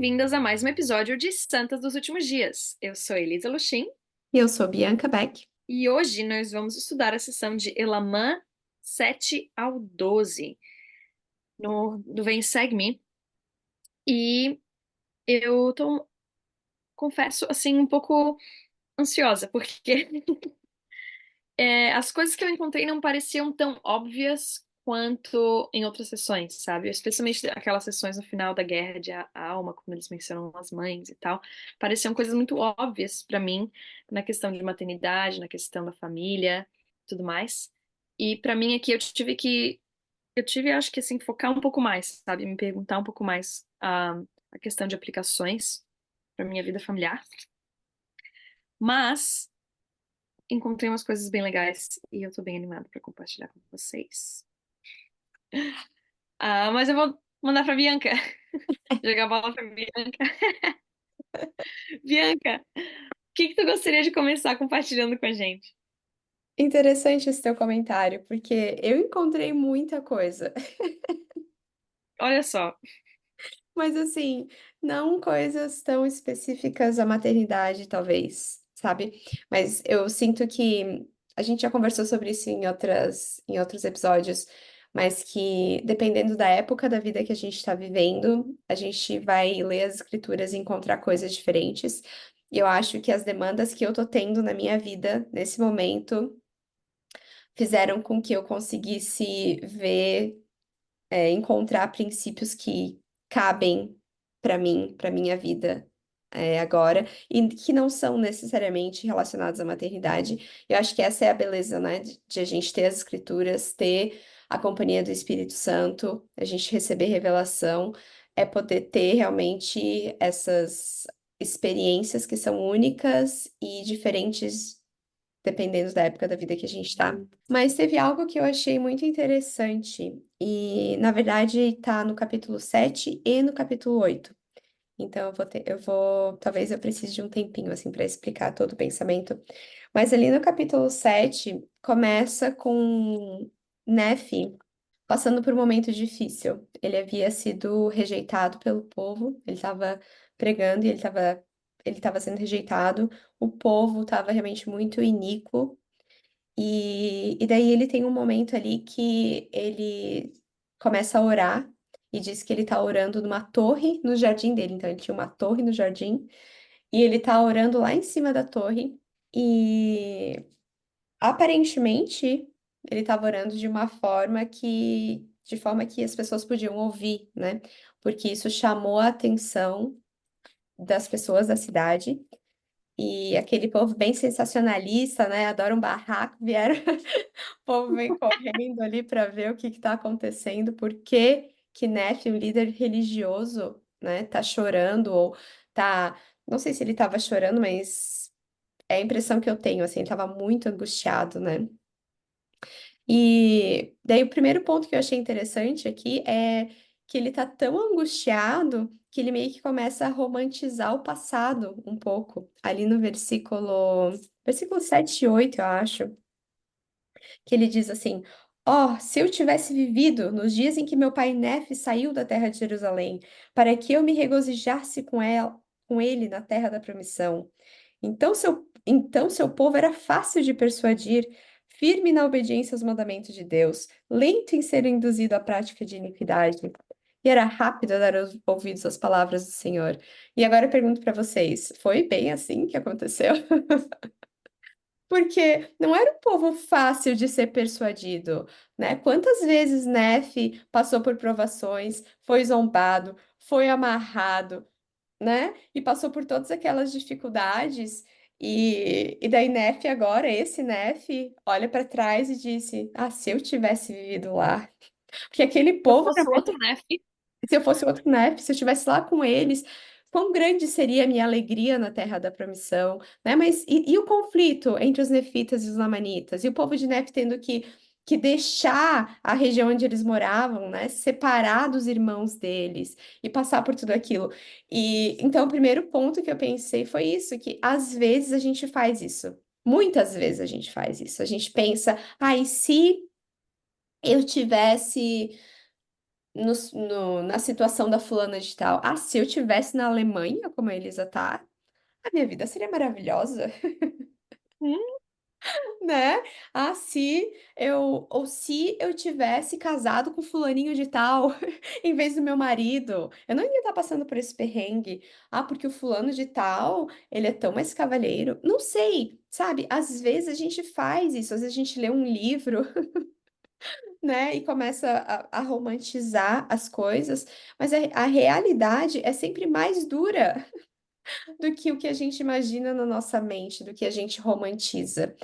bem-vindas a mais um episódio de Santas dos Últimos Dias. Eu sou Elisa Luchin E eu sou Bianca Beck. e hoje nós vamos estudar a sessão de Elamã 7 ao 12 do Vem Segue-me. E eu tô, confesso, assim, um pouco ansiosa, porque as coisas que eu encontrei não pareciam tão óbvias quanto em outras sessões, sabe? Especialmente aquelas sessões no final da Guerra de Alma, quando eles mencionam as mães e tal, pareciam coisas muito óbvias pra mim na questão de maternidade, na questão da família, tudo mais. E pra mim aqui acho que assim focar um pouco mais, sabe? Me perguntar um pouco mais a questão de aplicações pra minha vida familiar. Mas encontrei umas coisas bem legais e eu tô bem animada pra compartilhar com vocês. Mas eu vou mandar pra Bianca. Jogar a bola pra Bianca. Bianca, o que que tu gostaria de começar compartilhando com a gente? Interessante esse teu comentário, porque eu encontrei muita coisa, Olha só. mas assim, não coisas tão específicas à maternidade, talvez, sabe? Mas eu sinto que a gente já conversou sobre isso em outros episódios, mas que dependendo da época da vida que a gente está vivendo, a gente vai ler as escrituras e encontrar coisas diferentes. E eu acho que as demandas que eu tô tendo na minha vida nesse momento fizeram com que eu conseguisse ver, encontrar princípios que cabem para minha vida, agora, e que não são necessariamente relacionados à maternidade. Eu acho que essa é a beleza, né, de a gente ter as escrituras, ter a companhia do Espírito Santo, a gente receber revelação, é poder ter realmente essas experiências que são únicas e diferentes dependendo da época da vida que a gente tá. Mas teve algo que eu achei muito interessante, e na verdade tá no capítulo 7 e no capítulo 8. Então talvez eu precise de um tempinho assim para explicar todo o pensamento. Mas ali no capítulo 7 começa com Nefi passando por um momento difícil. Ele havia sido rejeitado pelo povo, ele estava pregando e ele estava sendo rejeitado. O povo estava realmente muito iníquo. E daí ele tem um momento ali que ele começa a orar e diz que ele está orando numa torre no jardim dele. Então ele tinha uma torre no jardim e ele está orando lá em cima da torre. E aparentemente, ele estava orando de forma que as pessoas podiam ouvir, né? Porque isso chamou a atenção das pessoas da cidade. E aquele povo bem sensacionalista, né? Adora um barraco, vieram, o povo vem correndo ali para ver o que está acontecendo, por que que Nefe, o líder religioso, né, tá chorando ou tá, não sei se ele estava chorando, mas é a impressão que eu tenho, assim, ele estava muito angustiado, né? E daí o primeiro ponto que eu achei interessante aqui é que ele tá tão angustiado que ele meio que começa a romantizar o passado um pouco. Ali no versículo 7 e 8, eu acho, que ele diz assim: Ó, se eu tivesse vivido nos dias em que meu pai Nefe saiu da terra de Jerusalém, para que eu me regozijasse com ele na terra da promissão. Então seu povo era fácil de persuadir, firme na obediência aos mandamentos de Deus, lento em ser induzido à prática de iniquidade, e era rápido a dar ouvidos às palavras do Senhor. E agora eu pergunto para vocês, foi bem assim que aconteceu? Porque não era um povo fácil de ser persuadido, né? Quantas vezes Nefe passou por provações, foi zombado, foi amarrado, né? E passou por todas aquelas dificuldades. E daí Nefe agora, esse Nefe, olha para trás e disse: Ah, se eu tivesse vivido lá. Porque aquele Se eu povo, fosse outro, né, fi? se eu fosse outro Nefe, se eu estivesse lá com eles, quão grande seria a minha alegria na terra da promissão, né? Mas e o conflito entre os nefitas e os lamanitas? E o povo de Nefe tendo que deixar a região onde eles moravam, né? Separar dos irmãos deles e passar por tudo aquilo. E então o primeiro ponto que eu pensei foi isso, que às vezes a gente faz isso. Muitas vezes a gente faz isso. A gente pensa, ah, e se eu tivesse na situação da fulana de tal. Ah, se eu tivesse na Alemanha, como a Elisa tá, a minha vida seria maravilhosa. Hum, Né? Ah, se eu tivesse casado com fulaninho de tal, em vez do meu marido, eu não ia estar passando por esse perrengue. Ah, porque o fulano de tal, ele é tão mais cavalheiro. Não sei, sabe? Às vezes a gente faz isso, às vezes a gente lê um livro, né, e começa a romantizar as coisas, mas a realidade é sempre mais dura do que o que a gente imagina na nossa mente, do que a gente romantiza.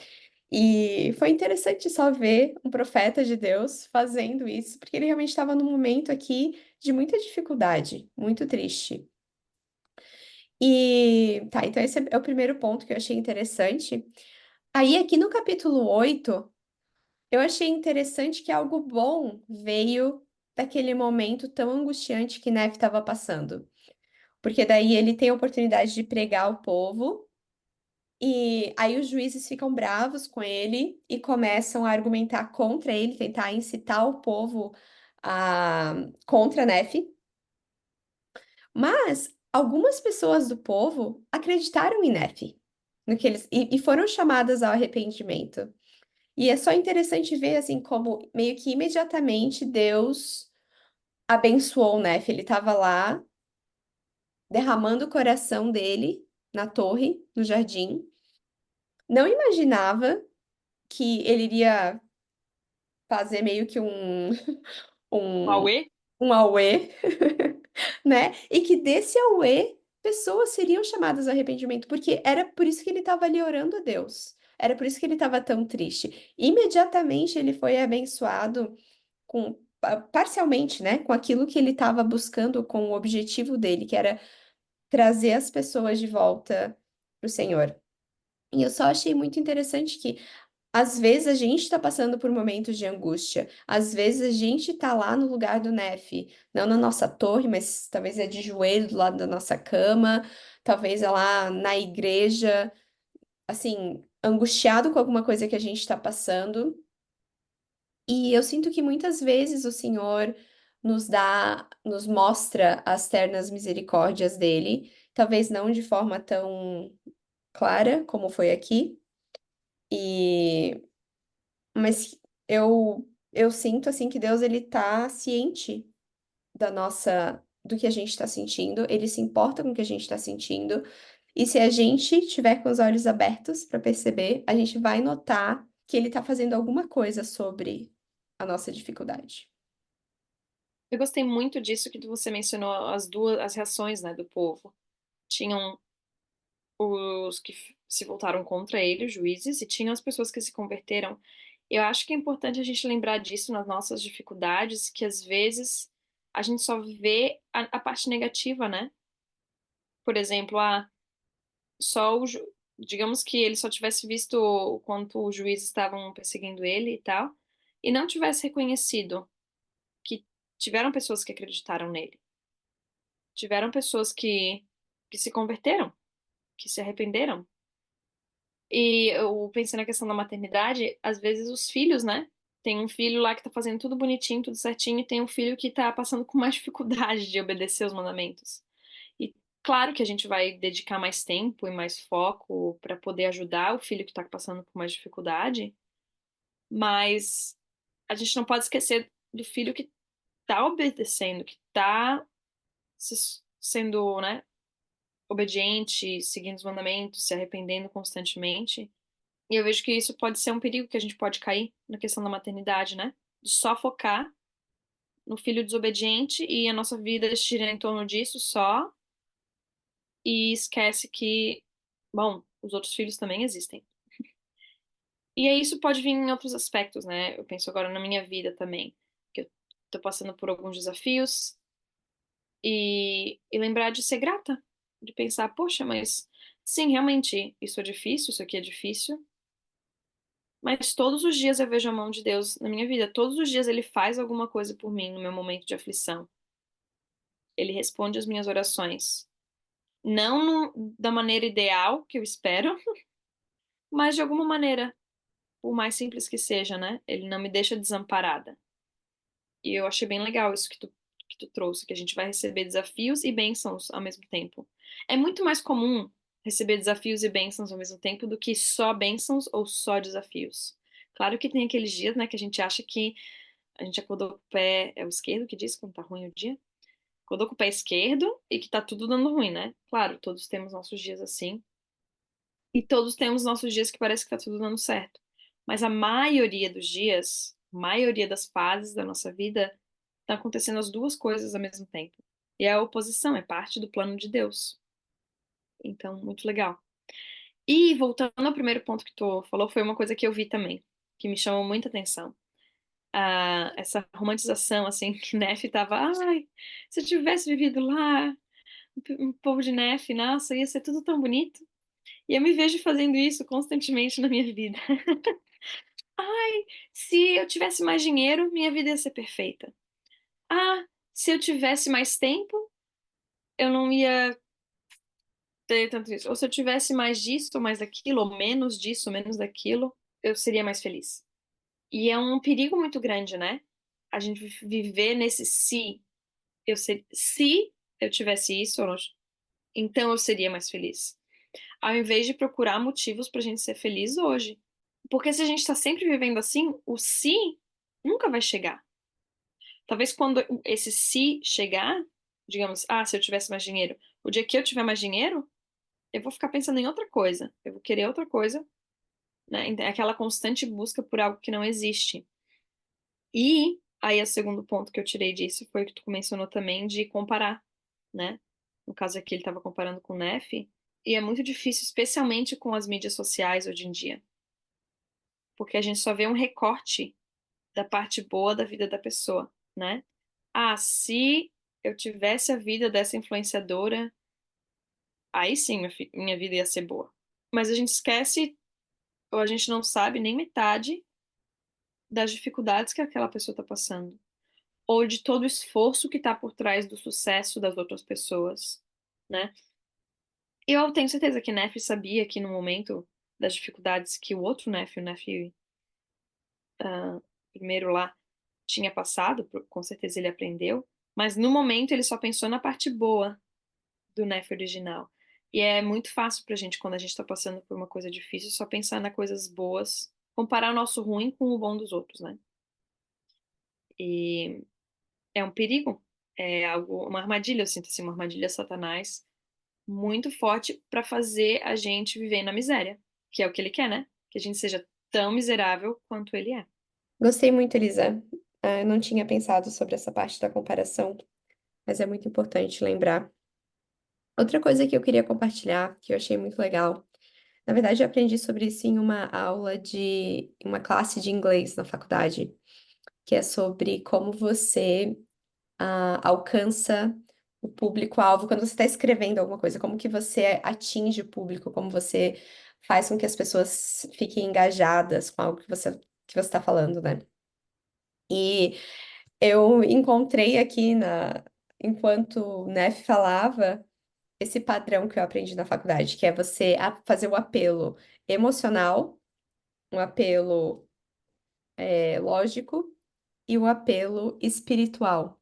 E foi interessante só ver um profeta de Deus fazendo isso, porque ele realmente estava num momento aqui de muita dificuldade, muito triste. E tá, então esse é o primeiro ponto que eu achei interessante. Aí, aqui no capítulo 8 eu achei interessante que algo bom veio daquele momento tão angustiante que Nef estava passando. Porque daí ele tem a oportunidade de pregar ao povo. E aí os juízes ficam bravos com ele e começam a argumentar contra ele, tentar incitar o povo contra Nefe. Mas algumas pessoas do povo acreditaram em Nefe, no que e foram chamadas ao arrependimento. E é só interessante ver assim como meio que imediatamente Deus abençoou Nefe. Ele estava lá derramando o coração dele na torre, no jardim. Não imaginava que ele iria fazer meio que um, Huawei? um auê, né? E que desse auê, pessoas seriam chamadas ao arrependimento, porque era por isso que ele estava ali orando a Deus. Era por isso que ele estava tão triste. Imediatamente ele foi abençoado parcialmente, né? Com aquilo que ele estava buscando, com o objetivo dele, que era trazer as pessoas de volta para o Senhor. E eu só achei muito interessante que às vezes a gente está passando por momentos de angústia. Às vezes a gente está lá no lugar do Nef, não na nossa torre, mas talvez é de joelho do lado da nossa cama, talvez é lá na igreja, assim, angustiado com alguma coisa que a gente está passando. E eu sinto que muitas vezes o Senhor nos mostra as ternas misericórdias dele, talvez não de forma tão clara como foi aqui. E Mas eu sinto assim que Deus ele tá ciente do que a gente está sentindo, ele se importa com o que a gente está sentindo, e se a gente tiver com os olhos abertos para perceber, a gente vai notar que ele tá fazendo alguma coisa sobre a nossa dificuldade. Eu gostei muito disso que você mencionou as reações, né, do povo. Tinham os que se voltaram contra ele, os juízes, e tinham as pessoas que se converteram. Eu acho que é importante a gente lembrar disso nas nossas dificuldades, que às vezes a gente só vê a parte negativa, né? Por exemplo, só digamos que ele só tivesse visto o quanto os juízes estavam perseguindo ele e tal, e não tivesse reconhecido que tiveram pessoas que acreditaram nele, tiveram pessoas que se converteram, que se arrependeram. E eu pensei na questão da maternidade, às vezes os filhos, né? Tem um filho lá que tá fazendo tudo bonitinho, tudo certinho, e tem um filho que tá passando com mais dificuldade de obedecer os mandamentos. E claro que a gente vai dedicar mais tempo e mais foco para poder ajudar o filho que tá passando por mais dificuldade, mas a gente não pode esquecer do filho que tá obedecendo, que tá sendo, né, obediente, seguindo os mandamentos, se arrependendo constantemente. E eu vejo que isso pode ser um perigo que a gente pode cair na questão da maternidade, né? De só focar no filho desobediente e a nossa vida gira em torno disso só e esquece que, bom, os outros filhos também existem. E aí isso pode vir em outros aspectos, né? Eu penso agora na minha vida também, que eu tô passando por alguns desafios e lembrar de ser grata, de pensar, poxa, mas sim, realmente, isso é difícil, isso aqui é difícil. Mas todos os dias eu vejo a mão de Deus na minha vida. Todos os dias Ele faz alguma coisa por mim no meu momento de aflição. Ele responde as minhas orações. Não da maneira ideal que eu espero, mas de alguma maneira, por mais simples que seja, né? Ele não me deixa desamparada. E eu achei bem legal isso que tu que tu trouxe, que a gente vai receber desafios e bênçãos ao mesmo tempo. É muito mais comum receber desafios e bênçãos ao mesmo tempo do que só bênçãos ou só desafios. Claro que tem aqueles dias, né, que a gente acha que a gente acordou com o pé, é o esquerdo que diz quando tá ruim o dia? Acordou com o pé esquerdo e que tá tudo dando ruim, né? Claro, todos temos nossos dias assim. E todos temos nossos dias que parece que tá tudo dando certo. Mas a maioria dos dias, a maioria das fases da nossa vida, tá acontecendo as duas coisas ao mesmo tempo. E é a oposição, é parte do plano de Deus. Então, muito legal. E voltando ao primeiro ponto que tu falou, foi uma coisa que eu vi também, que me chamou muita atenção. Essa romantização, assim, que Nefe tava, ai, se eu tivesse vivido lá, um povo de Nefe, nossa, ia ser tudo tão bonito. E eu me vejo fazendo isso constantemente na minha vida. Se eu tivesse mais dinheiro, minha vida ia ser perfeita. Ah, se eu tivesse mais tempo, eu não ia ter tanto isso. Ou se eu tivesse mais disso, ou mais daquilo, ou menos disso, menos daquilo, eu seria mais feliz. E é um perigo muito grande, né? A gente viver nesse se eu tivesse isso, então eu seria mais feliz. Ao invés de procurar motivos pra gente ser feliz hoje. Porque se a gente tá sempre vivendo assim, o se nunca vai chegar. Talvez quando esse se chegar, digamos, se eu tivesse mais dinheiro, o dia que eu tiver mais dinheiro, eu vou ficar pensando em outra coisa. Eu vou querer outra coisa, né? É aquela constante busca por algo que não existe. E aí, o segundo ponto que eu tirei disso foi o que tu mencionou também de comparar, né? No caso aqui, ele estava comparando com o Neff, e é muito difícil, especialmente com as mídias sociais hoje em dia, porque a gente só vê um recorte da parte boa da vida da pessoa, né? Se eu tivesse a vida dessa influenciadora, aí sim minha vida ia ser boa. Mas a gente esquece, ou a gente não sabe nem metade das dificuldades que aquela pessoa está passando, ou de todo o esforço que está por trás do sucesso das outras pessoas, né? E eu tenho certeza que Neff sabia que no momento das dificuldades que o outro Neff, o Neff primeiro lá, tinha passado, com certeza ele aprendeu, mas no momento ele só pensou na parte boa do Neff original. E é muito fácil pra gente, quando a gente tá passando por uma coisa difícil, só pensar nas coisas boas, comparar o nosso ruim com o bom dos outros, né? E é um perigo, é algo, uma armadilha, eu sinto assim, uma armadilha Satanás muito forte pra fazer a gente viver na miséria, que é o que ele quer, né? Que a gente seja tão miserável quanto ele é. Gostei muito, Elisa. Eu não tinha pensado sobre essa parte da comparação, mas é muito importante lembrar. Outra coisa que eu queria compartilhar, que eu achei muito legal. Na verdade, eu aprendi sobre isso em uma aula em uma classe de inglês na faculdade, que é sobre como você alcança o público-alvo quando você está escrevendo alguma coisa, como que você atinge o público, como você faz com que as pessoas fiquem engajadas com algo que você está falando, né? E eu encontrei aqui enquanto o Neff falava, esse padrão que eu aprendi na faculdade, que é você fazer o apelo emocional, um apelo lógico e o apelo espiritual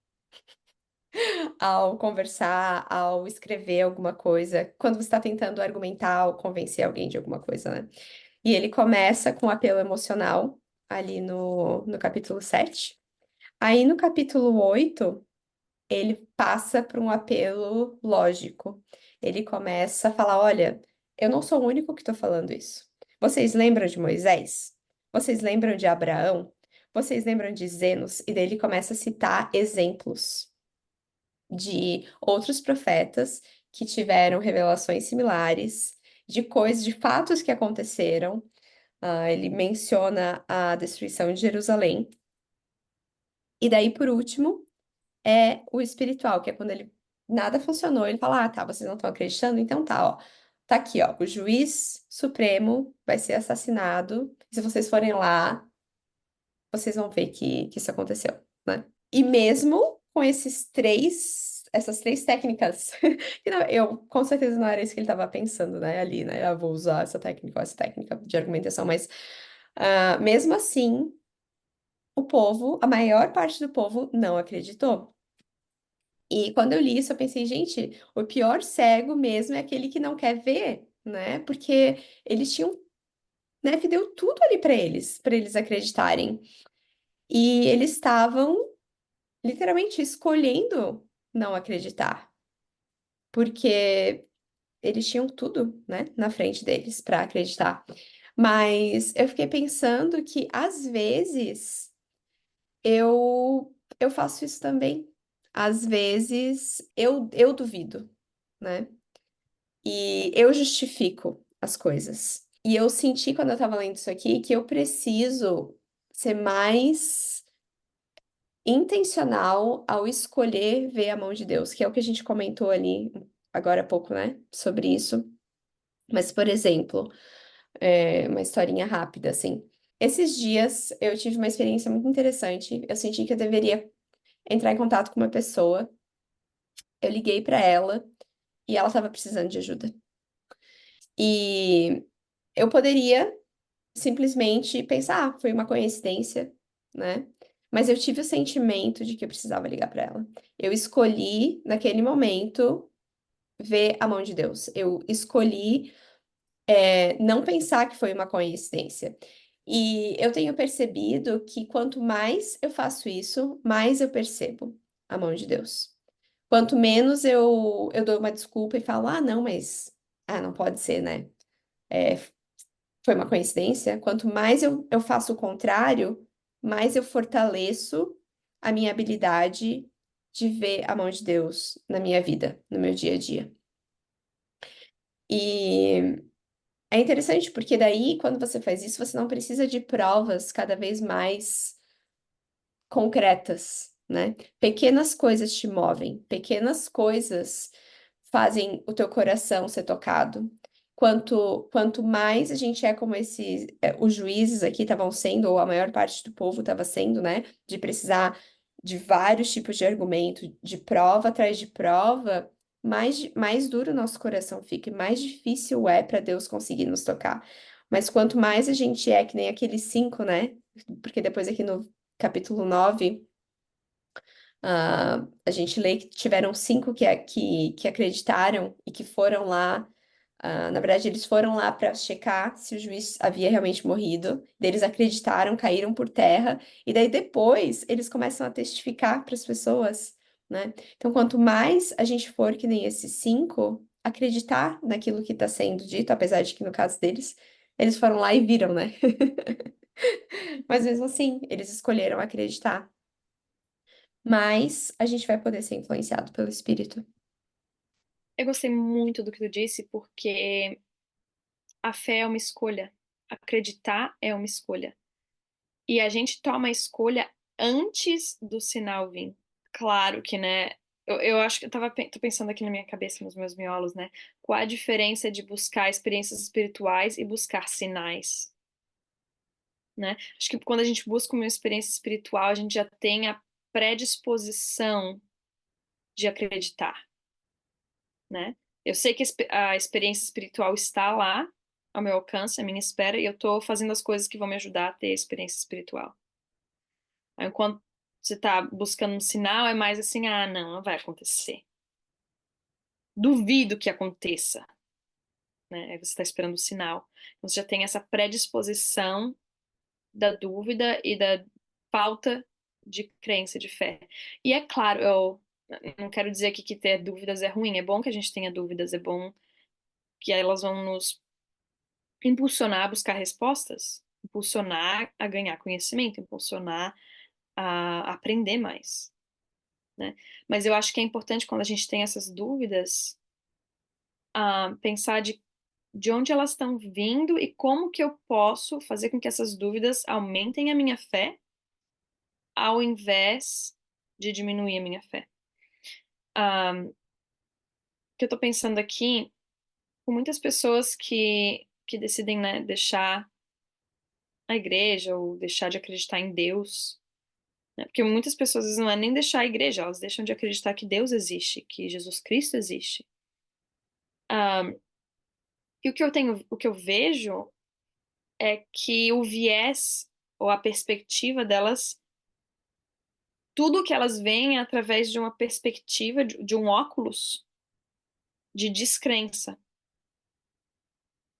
ao conversar, ao escrever alguma coisa, quando você está tentando argumentar ou convencer alguém de alguma coisa, né? E ele começa com o apelo emocional, ali no capítulo 7. Aí no capítulo 8 ele passa para um apelo lógico. Ele começa a falar: olha, eu não sou o único que estou falando isso. Vocês lembram de Moisés? Vocês lembram de Abraão? Vocês lembram de Zenos? E daí ele começa a citar exemplos de outros profetas que tiveram revelações similares, de coisas, de fatos que aconteceram. Ele menciona a destruição de Jerusalém. E daí, por último, é o espiritual, que é quando ele nada funcionou, ele fala: tá, vocês não estão acreditando? Então tá, ó. Tá aqui, ó. O juiz supremo vai ser assassinado. Se vocês forem lá, vocês vão ver que isso aconteceu, né? E mesmo com essas três técnicas, que eu com certeza não era isso que ele estava pensando, né, ali, né? Eu vou usar essa técnica ou essa técnica de argumentação, mas mesmo assim, a maior parte do povo não acreditou. E quando eu li isso, eu pensei, gente, o pior cego mesmo é aquele que não quer ver, né? Porque eles tinham, né, que deu tudo ali para eles acreditarem. E eles estavam literalmente escolhendo não acreditar, porque eles tinham tudo, né, na frente deles para acreditar. Mas eu fiquei pensando que às vezes eu faço isso também. Às vezes eu duvido, né? E eu justifico as coisas. E eu senti quando eu tava lendo isso aqui que eu preciso ser mais intencional ao escolher ver a mão de Deus, que é o que a gente comentou ali agora há pouco, né? Sobre isso. Mas, por exemplo, uma historinha rápida, assim. Esses dias eu tive uma experiência muito interessante. Eu senti que eu deveria entrar em contato com uma pessoa. Eu liguei pra ela e ela estava precisando de ajuda. E eu poderia simplesmente pensar, foi uma coincidência, né? Mas eu tive o sentimento de que eu precisava ligar pra ela. Eu escolhi, naquele momento, ver a mão de Deus. Eu escolhi, não pensar que foi uma coincidência. E eu tenho percebido que quanto mais eu faço isso, mais eu percebo a mão de Deus. Quanto menos eu dou uma desculpa e falo, ah, não, mas não pode ser, né? É, foi uma coincidência. Quanto mais eu faço o contrário, mais eu fortaleço a minha habilidade de ver a mão de Deus na minha vida, no meu dia a dia. E é interessante porque daí, quando você faz isso, você não precisa de provas cada vez mais concretas, né? Pequenas coisas te movem, pequenas coisas fazem o teu coração ser tocado. Quanto mais a gente é como esses, os juízes aqui estavam sendo, ou a maior parte do povo estava sendo, né? De precisar de vários tipos de argumento, de prova atrás de prova, mais duro o nosso coração fica e mais difícil é para Deus conseguir nos tocar. Mas quanto mais a gente é que nem aqueles cinco, né? Porque depois aqui no capítulo 9 a gente lê que tiveram cinco que acreditaram e que foram lá. Na verdade, eles foram lá para checar se o juiz havia realmente morrido. Daí eles acreditaram, caíram por terra. E daí depois eles começam a testificar para as pessoas, né? Então, quanto mais a gente for que nem esses cinco, acreditar naquilo que está sendo dito, apesar de que no caso deles, eles foram lá e viram, né? Mas mesmo assim, eles escolheram acreditar. Mas a gente vai poder ser influenciado pelo Espírito. Eu gostei muito do que tu disse, porque a fé é uma escolha. Acreditar é uma escolha. E a gente toma a escolha antes do sinal vir. Claro que, né? Eu acho que tô pensando aqui na minha cabeça, nos meus miolos, né? Qual a diferença de buscar experiências espirituais e buscar sinais, né? Acho que quando a gente busca uma experiência espiritual, a gente já tem a predisposição de acreditar, né? Eu sei que a experiência espiritual está lá, ao meu alcance, à minha espera, e eu tô fazendo as coisas que vão me ajudar a ter a experiência espiritual. Aí, enquanto você tá buscando um sinal, é mais assim, ah, não vai acontecer. Duvido que aconteça, né? Aí você está esperando o sinal. Então, você já tem essa predisposição da dúvida e da falta de crença, de fé. E é claro, eu não quero dizer aqui que ter dúvidas é ruim, é bom que a gente tenha dúvidas, é bom que elas vão nos impulsionar a buscar respostas, impulsionar a ganhar conhecimento, impulsionar a aprender mais, né? Mas eu acho que é importante quando a gente tem essas dúvidas, pensar de onde elas estão vindo e como que eu posso fazer com que essas dúvidas aumentem a minha fé, ao invés de diminuir a minha fé. O que eu tô pensando aqui, com muitas pessoas que decidem, né, deixar a igreja ou deixar de acreditar em Deus, né? Porque muitas pessoas às vezes, não é nem deixar a igreja, elas deixam de acreditar que Deus existe, que Jesus Cristo existe. E o que eu vejo é que o viés ou a perspectiva delas tudo que elas veem é através de uma perspectiva, de um óculos de descrença,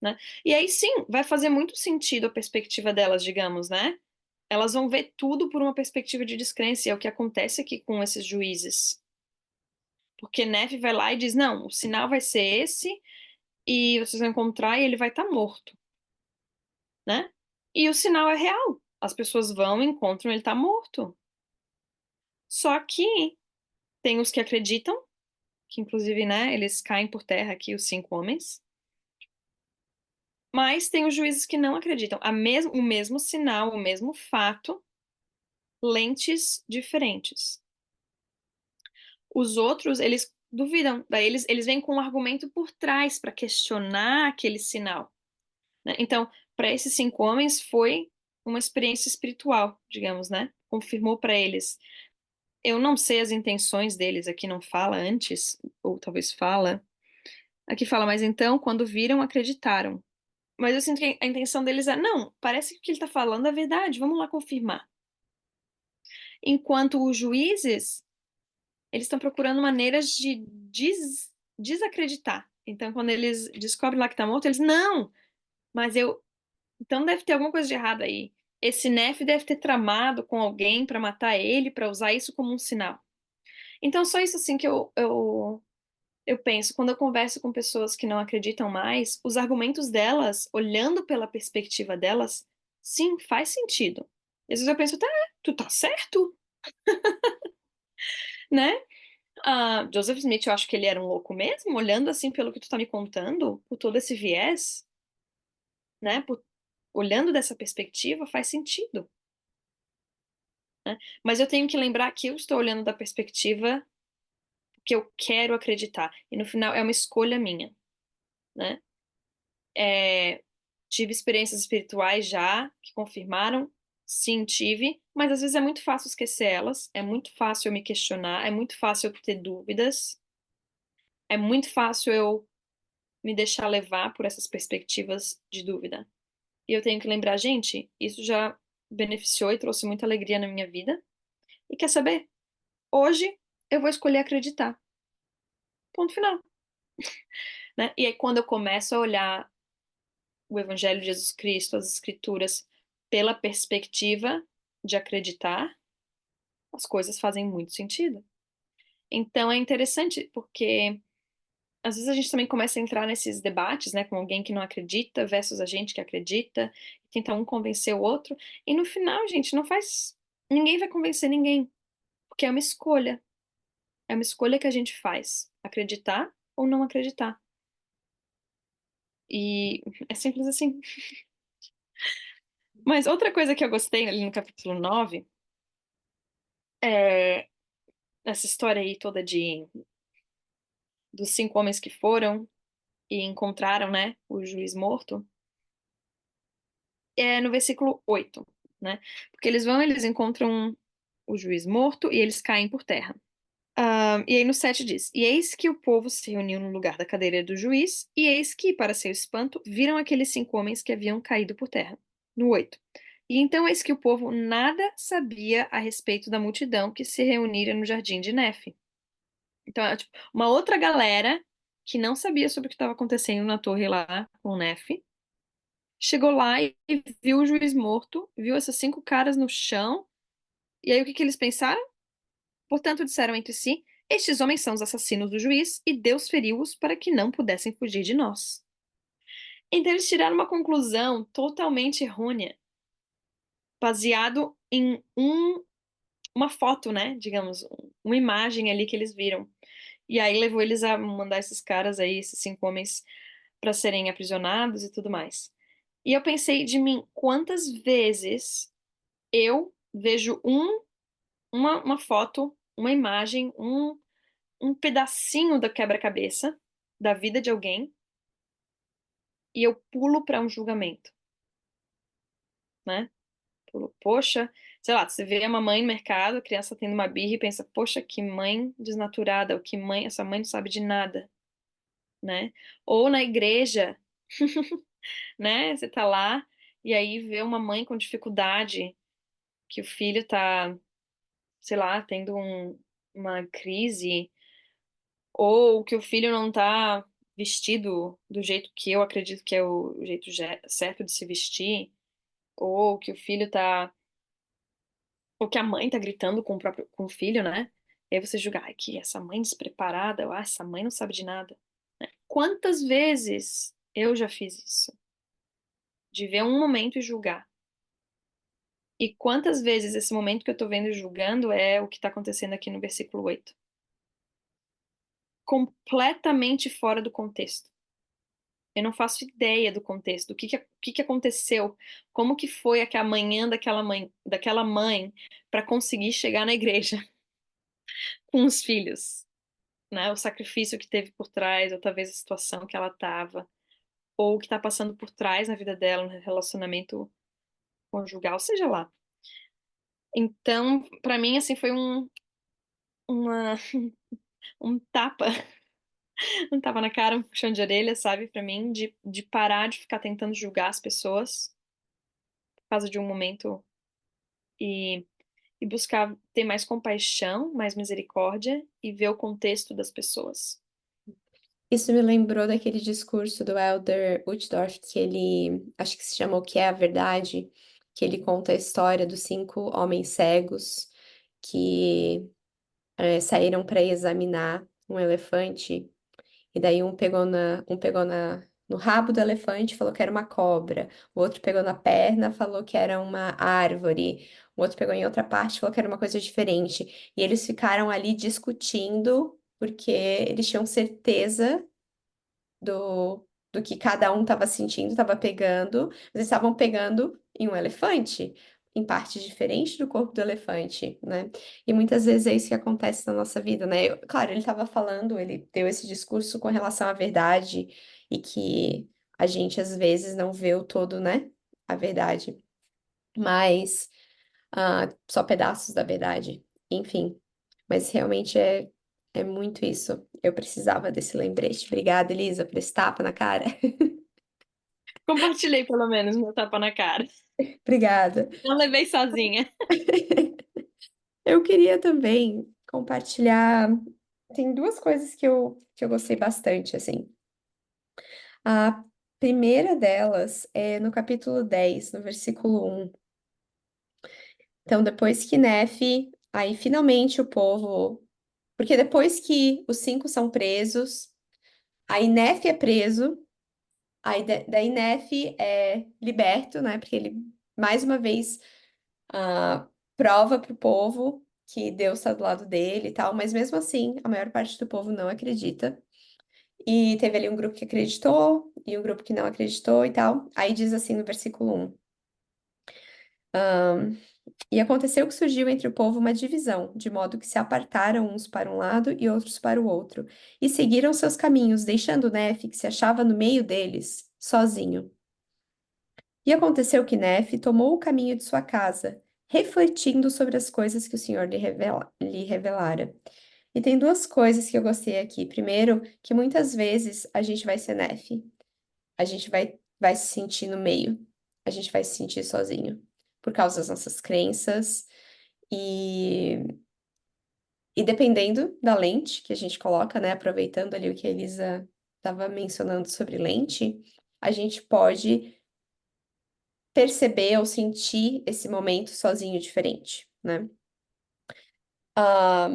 né? E aí sim, vai fazer muito sentido a perspectiva delas, digamos, né? Elas vão ver tudo por uma perspectiva de descrença, e é o que acontece aqui com esses juízes. Porque Neve vai lá e diz: não, o sinal vai ser esse, e vocês vão encontrar e ele vai estar morto, né? E o sinal é real. As pessoas vão, encontram, ele está morto. Só que tem os que acreditam, que inclusive, né, eles caem por terra aqui, os 5 homens. Mas tem os juízes que não acreditam. O mesmo sinal, o mesmo fato, lentes diferentes. Os outros, eles duvidam. Daí eles vêm com um argumento por trás para questionar aquele sinal, né? Então, para esses 5 homens foi uma experiência espiritual, digamos, né? Confirmou para eles. Eu não sei as intenções deles, aqui não fala antes, ou talvez fala. Aqui fala, mas então, quando viram, acreditaram. Mas eu sinto que a intenção deles é, não, parece que o que ele está falando é verdade, vamos lá confirmar. Enquanto os juízes, eles estão procurando maneiras de desacreditar. Então, quando eles descobrem lá que está morto, eles, não, mas eu. Então deve ter alguma coisa de errado aí. Esse Nefe deve ter tramado com alguém para matar ele, para usar isso como um sinal. Então, só isso assim que eu penso. Quando eu converso com pessoas que não acreditam mais, os argumentos delas, olhando pela perspectiva delas, sim, faz sentido. Às vezes eu penso, tá, tu tá certo, né? Joseph Smith, eu acho que ele era um louco mesmo, olhando assim pelo que tu tá me contando, por todo esse viés, né? Olhando dessa perspectiva, faz sentido, né? Mas eu tenho que lembrar que eu estou olhando da perspectiva que eu quero acreditar. E no final é uma escolha minha, né? É, tive experiências espirituais já que confirmaram, sim, tive, mas às vezes é muito fácil esquecer elas, é muito fácil eu me questionar, é muito fácil eu ter dúvidas, é muito fácil eu me deixar levar por essas perspectivas de dúvida. E eu tenho que lembrar, gente, isso já beneficiou e trouxe muita alegria na minha vida. E quer saber? Hoje eu vou escolher acreditar. Ponto final, né? E aí quando eu começo a olhar o Evangelho de Jesus Cristo, as Escrituras, pela perspectiva de acreditar, as coisas fazem muito sentido. Então é interessante porque às vezes a gente também começa a entrar nesses debates, né, com alguém que não acredita versus a gente que acredita, e tenta um convencer o outro, e no final, gente, não faz. Ninguém vai convencer ninguém, porque é uma escolha. É uma escolha que a gente faz, acreditar ou não acreditar. E é simples assim. Mas outra coisa que eu gostei ali no capítulo 9 é essa história aí toda dos 5 homens que foram e encontraram, né, o juiz morto. É no versículo 8, né? Porque eles encontram o juiz morto e eles caem por terra. E aí no 7 diz: E eis que o povo se reuniu no lugar da cadeira do juiz, e eis que, para seu espanto, viram aqueles 5 homens que haviam caído por terra. No 8. E então eis que o povo nada sabia a respeito da multidão que se reunira no jardim de Nefe. Então, é tipo, uma outra galera que não sabia sobre o que estava acontecendo na torre lá com Nefe, chegou lá e viu o juiz morto, viu essas 5 caras no chão, e aí o que que eles pensaram? Portanto, disseram entre si: Estes homens são os assassinos do juiz, e Deus feriu-os para que não pudessem fugir de nós. Então, eles tiraram uma conclusão totalmente errônea, baseado em uma foto, né? Digamos, uma imagem ali que eles viram. E aí levou eles a mandar esses caras aí, esses 5 homens, para serem aprisionados e tudo mais. E eu pensei de mim, quantas vezes eu vejo uma foto, uma imagem, um pedacinho da quebra-cabeça da vida de alguém e eu pulo para um julgamento, né? Pulo, poxa, sei lá, você vê uma mãe no mercado, a criança tendo uma birra e pensa, poxa, que mãe desnaturada, ou que mãe, essa mãe não sabe de nada, né? Ou na igreja, né? Você tá lá e aí vê uma mãe com dificuldade, que o filho tá, sei lá, tendo uma crise, ou que o filho não tá vestido do jeito que eu acredito que é o jeito certo de se vestir, ou que o filho tá, ou que a mãe tá gritando com o filho, né? E aí você julga, ai, que essa mãe despreparada, ah, essa mãe não sabe de nada. Quantas vezes eu já fiz isso? De ver um momento e julgar. E quantas vezes esse momento que eu tô vendo e julgando é o que tá acontecendo aqui no versículo 8? Completamente fora do contexto. Eu não faço ideia do contexto, do que aconteceu, como que foi aquela manhã daquela mãe para conseguir chegar na igreja com os filhos, né? O sacrifício que teve por trás, ou talvez a situação que ela estava, ou o que está passando por trás na vida dela, no relacionamento conjugal, seja lá. Então, para mim, assim, foi uma, um tapa, um tapa na cara, um puxão de orelha, sabe, para mim, de parar de ficar tentando julgar as pessoas por causa de um momento e, e buscar ter mais compaixão, mais misericórdia e ver o contexto das pessoas. Isso me lembrou daquele discurso do Elder Uchtdorf, que ele, acho que se chamou O que é a Verdade, que ele conta a história dos 5 homens cegos que saíram para examinar um elefante, e daí no rabo do elefante e falou que era uma cobra, o outro pegou na perna, falou que era uma árvore, o outro pegou em outra parte, e falou que era uma coisa diferente. E eles ficaram ali discutindo porque eles tinham certeza do que cada um estava sentindo, estava pegando, mas eles estavam pegando em um elefante, em partes diferentes do corpo do elefante, né? E muitas vezes é isso que acontece na nossa vida, né? Claro, ele estava falando, ele deu esse discurso com relação à verdade e que a gente às vezes não vê o todo, né? A verdade, mas só pedaços da verdade. Enfim, mas realmente é muito isso. Eu precisava desse lembrete. Obrigada, Elisa, por esse tapa na cara. Compartilhei pelo menos meu tapa na cara. Obrigada. Não levei sozinha. Eu queria também compartilhar. Tem duas coisas que eu gostei bastante, assim. A primeira delas é no capítulo 10 no versículo 1. Então, depois que Nefe, aí finalmente o povo. Porque depois que os 5 são presos, aí Nefe é preso. Aí daí Nefe é liberto, né? Porque ele, mais uma vez, prova para o povo que Deus está do lado dele e tal, mas mesmo assim, a maior parte do povo não acredita. E teve ali um grupo que acreditou e um grupo que não acreditou e tal. Aí diz assim no versículo 1. E aconteceu que surgiu entre o povo uma divisão, de modo que se apartaram uns para um lado e outros para o outro, e seguiram seus caminhos, deixando Nefe, que se achava no meio deles, sozinho. E aconteceu que Nefe tomou o caminho de sua casa, refletindo sobre as coisas que o Senhor lhe revelara. E tem duas coisas que eu gostei aqui. Primeiro, que muitas vezes a gente vai ser Nefe, a gente vai se sentir no meio, a gente vai se sentir sozinho, por causa das nossas crenças e, e dependendo da lente que a gente coloca, né, aproveitando ali o que a Elisa estava mencionando sobre lente, a gente pode perceber ou sentir esse momento sozinho diferente, né? Ah,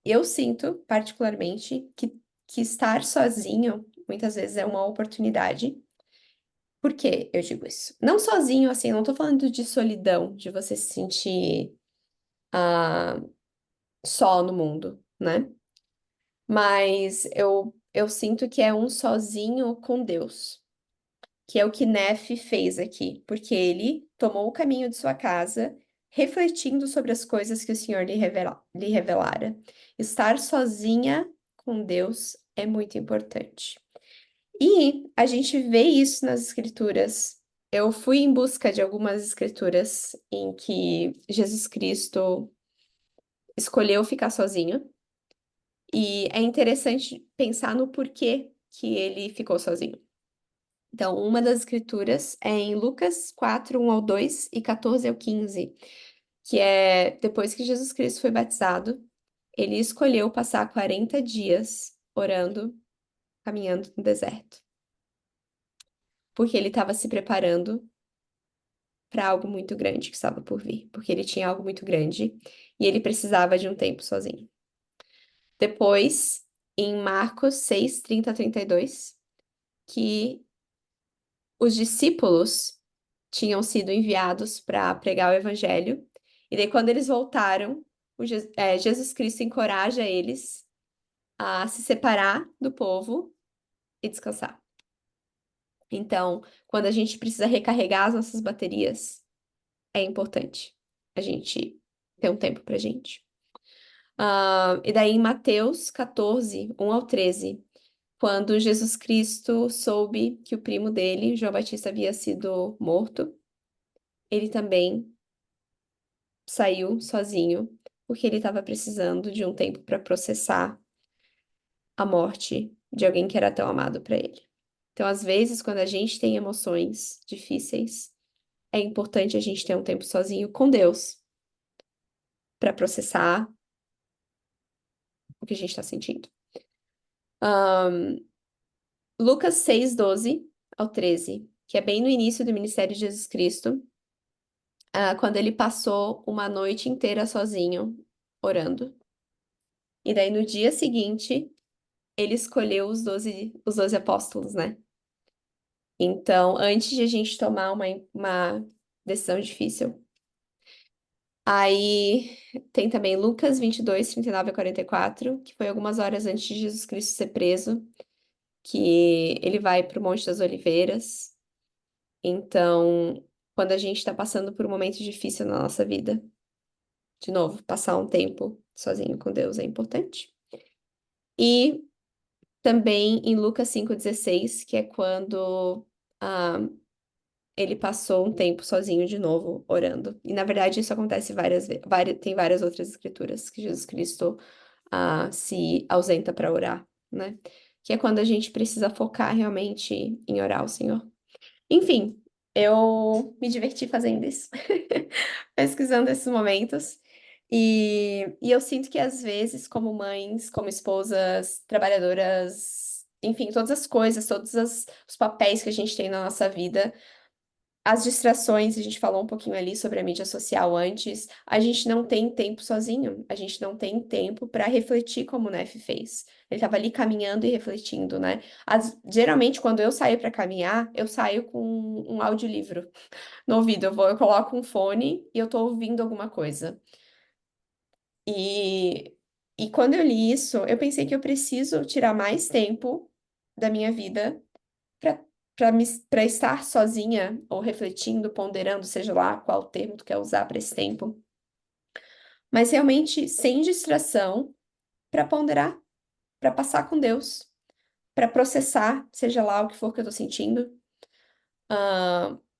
eu sinto, particularmente, que estar sozinho muitas vezes é uma oportunidade. Por que eu digo isso? Não sozinho, assim, não tô falando de solidão, de você se sentir ah, só no mundo, né? Mas eu sinto que é um sozinho com Deus, que é o que Nefe fez aqui, porque ele tomou o caminho de sua casa, refletindo sobre as coisas que o Senhor lhe revelara. Estar sozinha com Deus é muito importante. E a gente vê isso nas escrituras. Eu fui em busca de algumas escrituras em que Jesus Cristo escolheu ficar sozinho, e é interessante pensar no porquê que ele ficou sozinho. Então, uma das escrituras é em Lucas 4, 1 ao 2 e 14 ao 15, que é depois que Jesus Cristo foi batizado, ele escolheu passar 40 dias orando, caminhando no deserto, porque ele estava se preparando para algo muito grande que estava por vir, porque ele tinha algo muito grande e ele precisava de um tempo sozinho. Depois, em Marcos 6, 30 a 32, que os discípulos tinham sido enviados para pregar o evangelho, e daí quando eles voltaram, Jesus Cristo encoraja eles a se separar do povo e descansar. Então, quando a gente precisa recarregar as nossas baterias, é importante a gente ter um tempo pra gente. E daí em Mateus 14, 1 ao 13, quando Jesus Cristo soube que o primo dele, João Batista, havia sido morto, ele também saiu sozinho, porque ele estava precisando de um tempo para processar a morte de alguém que era tão amado para ele. Então, às vezes, quando a gente tem emoções difíceis, é importante a gente ter um tempo sozinho com Deus para processar o que a gente está sentindo. Lucas 6, 12 ao 13, que é bem no início do ministério de Jesus Cristo, quando ele passou uma noite inteira sozinho, orando. E daí, no dia seguinte, ele escolheu os doze apóstolos, né? Então, antes de a gente tomar uma decisão difícil. Aí tem também Lucas 22, 39 a 44, que foi algumas horas antes de Jesus Cristo ser preso, que ele vai para o Monte das Oliveiras. Então, quando a gente está passando por um momento difícil na nossa vida, de novo, passar um tempo sozinho com Deus é importante. E também em Lucas 5,16, que é quando ah, ele passou um tempo sozinho de novo, orando. E na verdade isso acontece várias vezes, tem várias outras escrituras que Jesus Cristo se ausenta para orar, né? Que é quando a gente precisa focar realmente em orar ao Senhor. Enfim, eu me diverti fazendo isso, pesquisando esses momentos. E eu sinto que às vezes, como mães, como esposas, trabalhadoras, enfim, todas as coisas, os papéis que a gente tem na nossa vida, as distrações, a gente falou um pouquinho ali sobre a mídia social antes, a gente não tem tempo sozinho, a gente não tem tempo para refletir como o Neff fez. Ele estava ali caminhando e refletindo, né? Geralmente, quando eu saio para caminhar, eu saio com um audiolivro no ouvido. Eu coloco um fone e eu tô ouvindo alguma coisa. E, e quando eu li isso, eu pensei que eu preciso tirar mais tempo da minha vida para para estar sozinha ou refletindo, ponderando, seja lá qual termo tu quer usar para esse tempo, mas realmente sem distração, para ponderar, para passar com Deus, para processar, seja lá o que for que eu tô sentindo,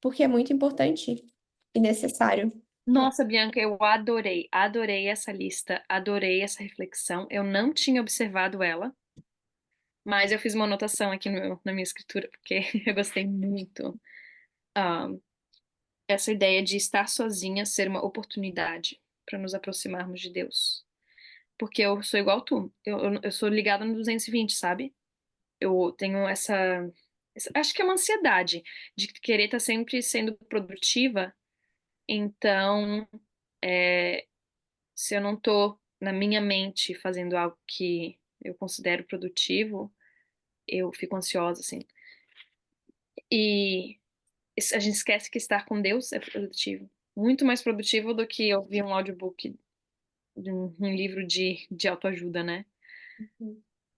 porque é muito importante e necessário. Nossa, Bianca, eu adorei, adorei essa lista, adorei essa reflexão. Eu não tinha observado ela, mas eu fiz uma anotação aqui na minha escritura, porque eu gostei muito. Ah, essa ideia de estar sozinha ser uma oportunidade para nos aproximarmos de Deus. Porque eu sou igual tu, eu sou ligada no 220, sabe? Eu tenho acho que é uma ansiedade de querer estar sempre sendo produtiva, então. é, Se eu não tô na minha mente fazendo algo que eu considero produtivo, eu fico ansiosa, assim. E a gente esquece que estar com Deus é produtivo. Muito mais produtivo do que ouvir um audiobook de um livro de autoajuda, né?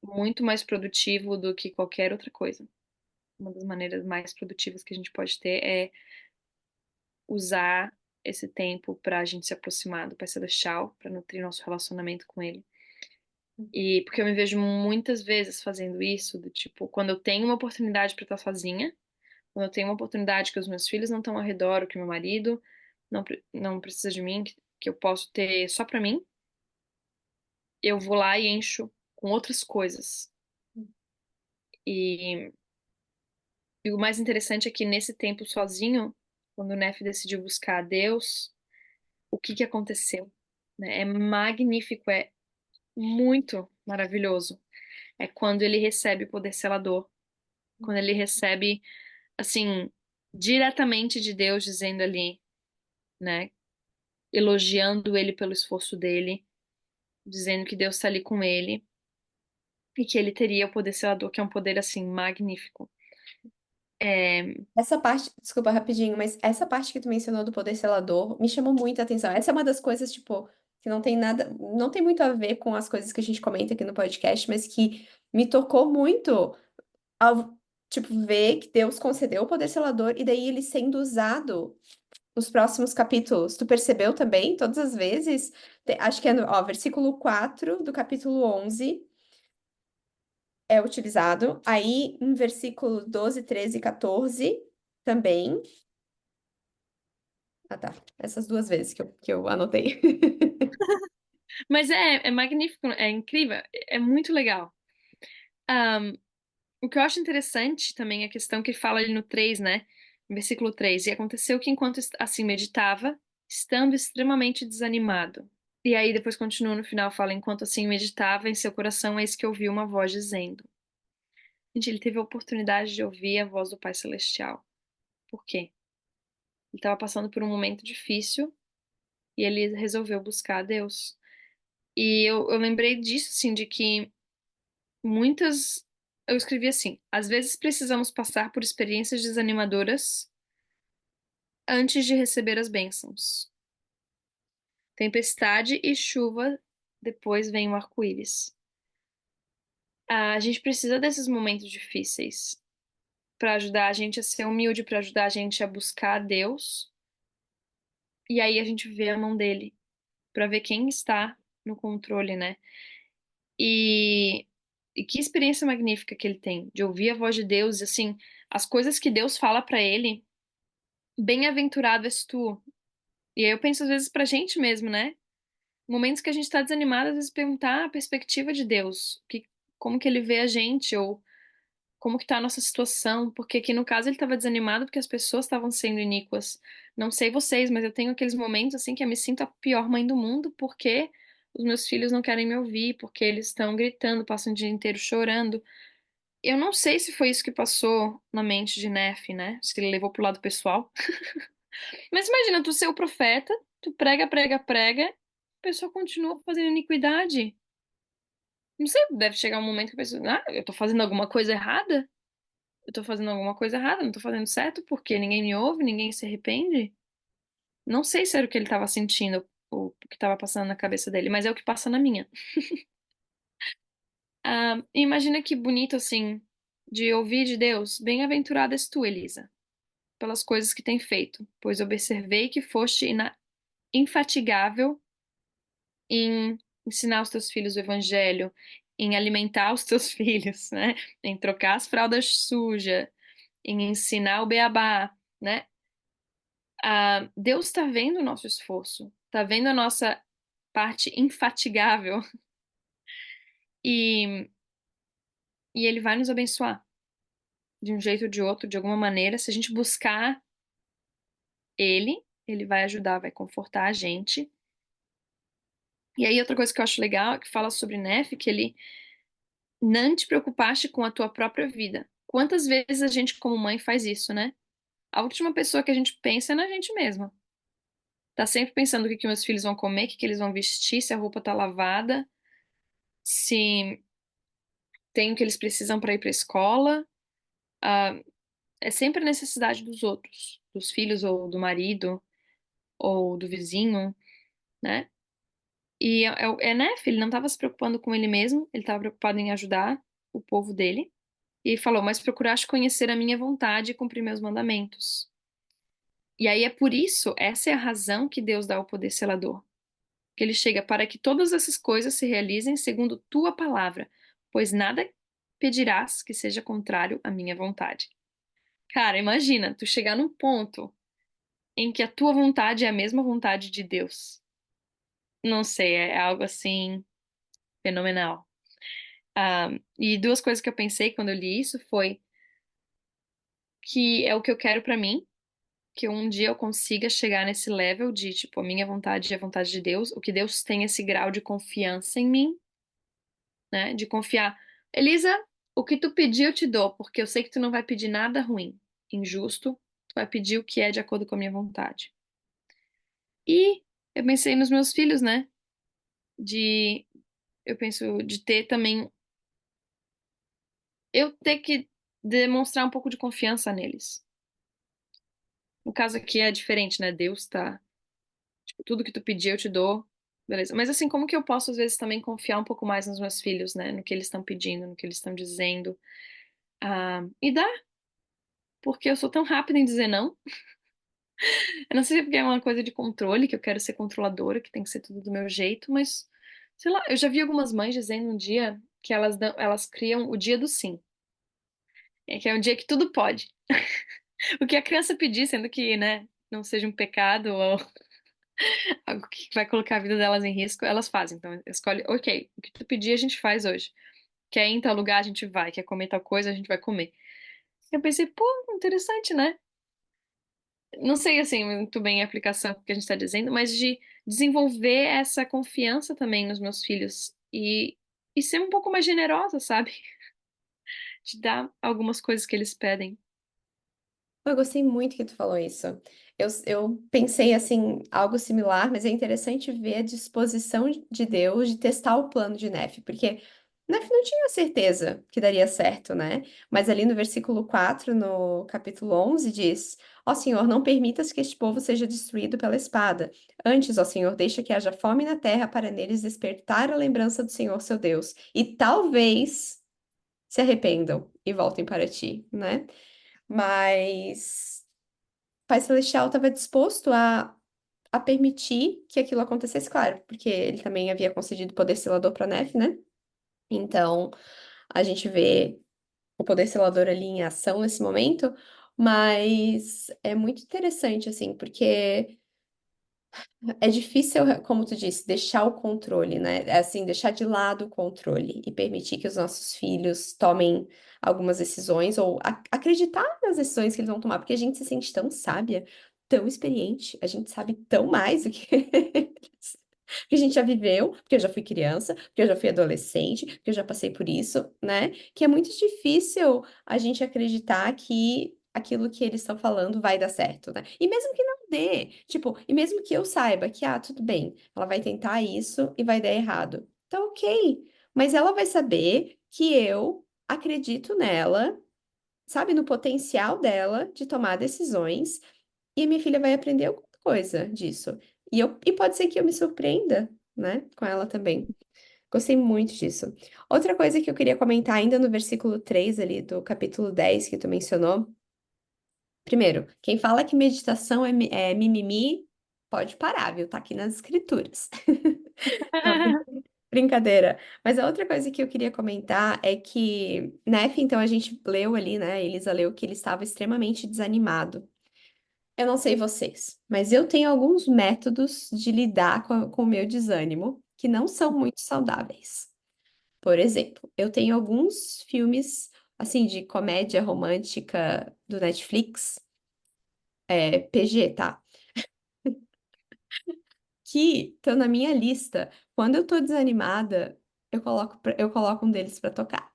Muito mais produtivo do que qualquer outra coisa. Uma das maneiras mais produtivas que a gente pode ter é usar esse tempo para a gente se aproximar do Pai Celestial, para nutrir nosso relacionamento com Ele. E porque eu me vejo muitas vezes fazendo isso, do tipo, quando eu tenho uma oportunidade para estar sozinha, quando eu tenho uma oportunidade que os meus filhos não estão ao redor, ou que meu marido não precisa de mim, que eu posso ter só para mim, eu vou lá e encho com outras coisas. E, e o mais interessante é que nesse tempo sozinho, quando o Neff decidiu buscar a Deus, o que que aconteceu, né? É magnífico, é muito maravilhoso. É quando ele recebe o poder selador, quando ele recebe, assim, diretamente de Deus dizendo ali, né? Elogiando ele pelo esforço dele, dizendo que Deus está ali com ele e que ele teria o poder selador, que é um poder, assim, magnífico. É, Essa parte, desculpa rapidinho, mas essa parte que tu mencionou do poder selador me chamou muita atenção. Essa é uma das coisas, tipo, que não tem nada, não tem muito a ver com as coisas que a gente comenta aqui no podcast, mas que me tocou muito ao, tipo, ver que Deus concedeu o poder selador e daí ele sendo usado nos próximos capítulos. Tu percebeu também, todas as vezes? Acho que é no, ó, versículo 4 do capítulo 11 é utilizado. Aí, em versículo 12, 13 e 14 também. Ah, tá. Essas duas vezes que eu anotei. mas é magnífico, é incrível, é muito legal. Um, o que eu acho interessante também é a questão que fala ali no 3, né? No versículo 3. E aconteceu que enquanto assim meditava, estando extremamente desanimado. E aí depois continua no final, fala, enquanto assim meditava em seu coração, eis que ouviu uma voz dizendo. Gente, ele teve a oportunidade de ouvir a voz do Pai Celestial. Por quê? Ele estava passando por um momento difícil e ele resolveu buscar a Deus. E eu lembrei disso, assim, de que muitas. Eu escrevi assim: às vezes precisamos passar por experiências desanimadoras antes de receber as bênçãos. Tempestade e chuva, depois vem o arco-íris. A gente precisa desses momentos difíceis para ajudar a gente a ser humilde, para ajudar a gente a buscar a Deus. E aí a gente vê a mão dele, para ver quem está no controle, né? E, e que experiência magnífica que ele tem de ouvir a voz de Deus, e assim, as coisas que Deus fala para ele. Bem-aventurado és tu. E aí eu penso às vezes pra gente mesmo, né? Momentos que a gente tá desanimado, às vezes perguntar a perspectiva de Deus, como que ele vê a gente, ou como que tá a nossa situação, porque aqui no caso ele estava desanimado porque as pessoas estavam sendo iníquas. Não sei vocês, mas eu tenho aqueles momentos assim que eu me sinto a pior mãe do mundo porque os meus filhos não querem me ouvir, porque eles estão gritando, passam o dia inteiro chorando. Eu não sei se foi isso que passou na mente de Nefe, né? Se ele levou pro lado pessoal. Mas imagina, tu ser o profeta, tu prega, prega, prega, a pessoa continua fazendo iniquidade. Não sei, deve chegar um momento que a pessoa, eu tô fazendo alguma coisa errada? Eu tô fazendo alguma coisa errada, não tô fazendo certo porque ninguém me ouve, ninguém se arrepende? Não sei se era o que ele tava sentindo, o que tava passando na cabeça dele, mas é o que passa na minha. Ah, imagina que bonito assim, de ouvir de Deus, bem-aventurada és tu, Elisa, pelas coisas que tem feito, pois observei que foste infatigável em ensinar os teus filhos o evangelho, em alimentar os teus filhos, né? Em trocar as fraldas sujas, em ensinar o beabá, né? Deus está vendo o nosso esforço, está vendo a nossa parte infatigável e, e Ele vai nos abençoar de um jeito ou de outro, de alguma maneira. Se a gente buscar Ele, Ele vai ajudar, vai confortar a gente. E aí, outra coisa que eu acho legal é que fala sobre Nefe, que ele não te preocupaste com a tua própria vida. Quantas vezes a gente, como mãe, faz isso, né? A última pessoa que a gente pensa é na gente mesma. Tá sempre pensando o que que meus filhos vão comer, o que que eles vão vestir, se a roupa tá lavada, se tem o que eles precisam para ir para a escola. Ah, é sempre a necessidade dos outros, dos filhos ou do marido ou do vizinho, né? E né, filho, ele não estava se preocupando com ele mesmo, ele estava preocupado em ajudar o povo dele. E falou: Mas procuraste conhecer a minha vontade e cumprir meus mandamentos. E aí é por isso, essa é a razão que Deus dá o poder selador. Que ele chega para que todas essas coisas se realizem segundo tua palavra, pois nada pedirás que seja contrário à minha vontade. Cara, imagina, tu chegar num ponto em que a tua vontade é a mesma vontade de Deus. Não sei, é algo assim fenomenal. E duas coisas que eu pensei quando eu li isso foi que é o que eu quero pra mim, que um dia eu consiga chegar nesse level de, tipo, a minha vontade é a vontade de Deus, o que Deus tem esse grau de confiança em mim, né? De confiar. Elisa, o que tu pedir eu te dou, porque eu sei que tu não vai pedir nada ruim, injusto, tu vai pedir o que é de acordo com a minha vontade. E eu pensei nos meus filhos, né? De, eu penso de ter também, eu ter que demonstrar um pouco de confiança neles. No caso aqui é diferente, né? Deus tá, tipo, tudo que tu pedir eu te dou, beleza. Mas assim, como que eu posso às vezes também confiar um pouco mais nos meus filhos, né? No que eles estão pedindo, no que eles estão dizendo. E dá, porque eu sou tão rápida em dizer não. Eu não sei se é porque é uma coisa de controle, que eu quero ser controladora, que tem que ser tudo do meu jeito, mas sei lá, eu já vi algumas mães dizendo um dia que elas criam o dia do sim. Que é um dia que tudo pode. O que a criança pedir, sendo que, né, não seja um pecado ou algo que vai colocar a vida delas em risco, elas fazem. Então, escolhe, ok, o que tu pedir a gente faz hoje. Quer ir em tal lugar, a gente vai. Quer comer tal coisa, a gente vai comer. Eu pensei, pô, interessante, né? Não sei, assim, muito bem a aplicação que a gente está dizendo, mas de desenvolver essa confiança também nos meus filhos e ser um pouco mais generosa, sabe? De dar algumas coisas que eles pedem. Eu gostei muito que tu falou isso. Eu pensei assim, algo similar, mas é interessante ver a disposição de Deus de testar o plano de Nefe, porque Nefe não tinha certeza que daria certo, né? Mas ali no versículo 4 no capítulo 11 diz: Ó Senhor, não permitas que este povo seja destruído pela espada. Antes, ó Senhor, deixa que haja fome na terra para neles despertar a lembrança do Senhor seu Deus, e talvez se arrependam e voltem para ti, né? Mas Pai Celestial estava disposto a permitir que aquilo acontecesse, claro, porque ele também havia concedido poder selador para Nef, né? Então, a gente vê o poder selador ali em ação nesse momento, mas é muito interessante, assim, porque é difícil, como tu disse, deixar o controle, né? É assim, deixar de lado o controle e permitir que os nossos filhos tomem algumas decisões ou acreditar nas decisões que eles vão tomar, porque a gente se sente tão sábia, tão experiente, a gente sabe tão mais do que eles. Porque a gente já viveu, porque eu já fui criança, porque eu já fui adolescente, porque eu já passei por isso, né? Que é muito difícil a gente acreditar que aquilo que eles estão falando vai dar certo, né? E mesmo que dê. Tipo, e mesmo que eu saiba que, tudo bem, ela vai tentar isso e vai dar errado. Tá ok. Mas ela vai saber que eu acredito nela, sabe, no potencial dela de tomar decisões, e minha filha vai aprender alguma coisa disso. E pode ser que eu me surpreenda, né, com ela também. Gostei muito disso. Outra coisa que eu queria comentar ainda no versículo 3 ali do capítulo 10 que tu mencionou. Primeiro, quem fala que meditação é mimimi, pode parar, viu? Tá aqui nas escrituras. Não, brincadeira. Mas a outra coisa que eu queria comentar é que, Nefe, então a gente leu ali, né? A Elisa leu que ele estava extremamente desanimado. Eu não sei vocês, mas eu tenho alguns métodos de lidar com o meu desânimo que não são muito saudáveis. Por exemplo, eu tenho alguns filmes, assim, de comédia romântica do Netflix, PG, tá? Que estão na minha lista. Quando eu tô desanimada, eu coloco um deles pra tocar.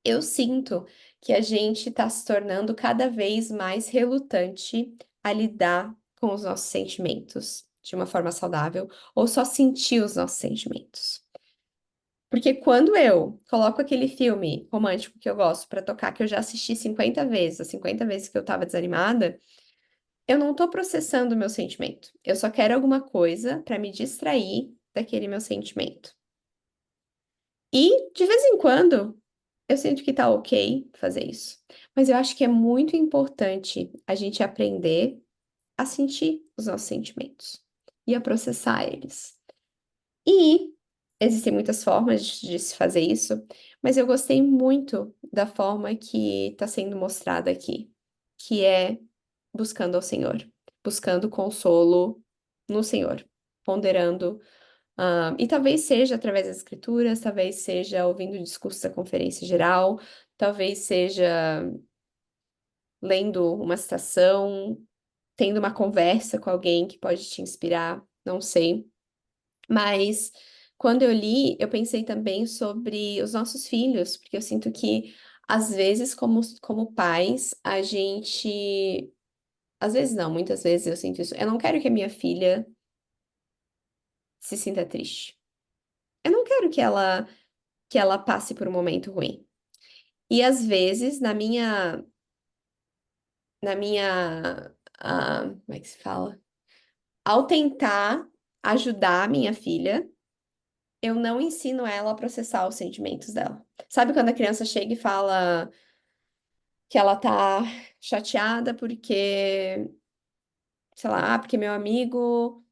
Eu sinto que a gente tá se tornando cada vez mais relutante a lidar com os nossos sentimentos de uma forma saudável, ou só sentir os nossos sentimentos. Porque quando eu coloco aquele filme romântico que eu gosto pra tocar, que eu já assisti 50 vezes, as 50 vezes que eu tava desanimada, eu não tô processando o meu sentimento. Eu só quero alguma coisa pra me distrair daquele meu sentimento. E, de vez em quando, eu sinto que tá ok fazer isso. Mas eu acho que é muito importante a gente aprender a sentir os nossos sentimentos e a processar eles. E existem muitas formas de se fazer isso, mas eu gostei muito da forma que está sendo mostrada aqui, que é buscando ao Senhor, buscando consolo no Senhor, ponderando, e talvez seja através das escrituras, talvez seja ouvindo o discurso da conferência geral, talvez seja lendo uma citação, tendo uma conversa com alguém que pode te inspirar, não sei. Mas quando eu li, eu pensei também sobre os nossos filhos, porque eu sinto que, às vezes, como pais, a gente. Às vezes não, muitas vezes eu sinto isso. Eu não quero que a minha filha se sinta triste. Eu não quero que ela passe por um momento ruim. E às vezes, como é que se fala? Ao tentar ajudar a minha filha, eu não ensino ela a processar os sentimentos dela. Sabe quando a criança chega e fala que ela tá chateada porque, sei lá, porque meu amigo,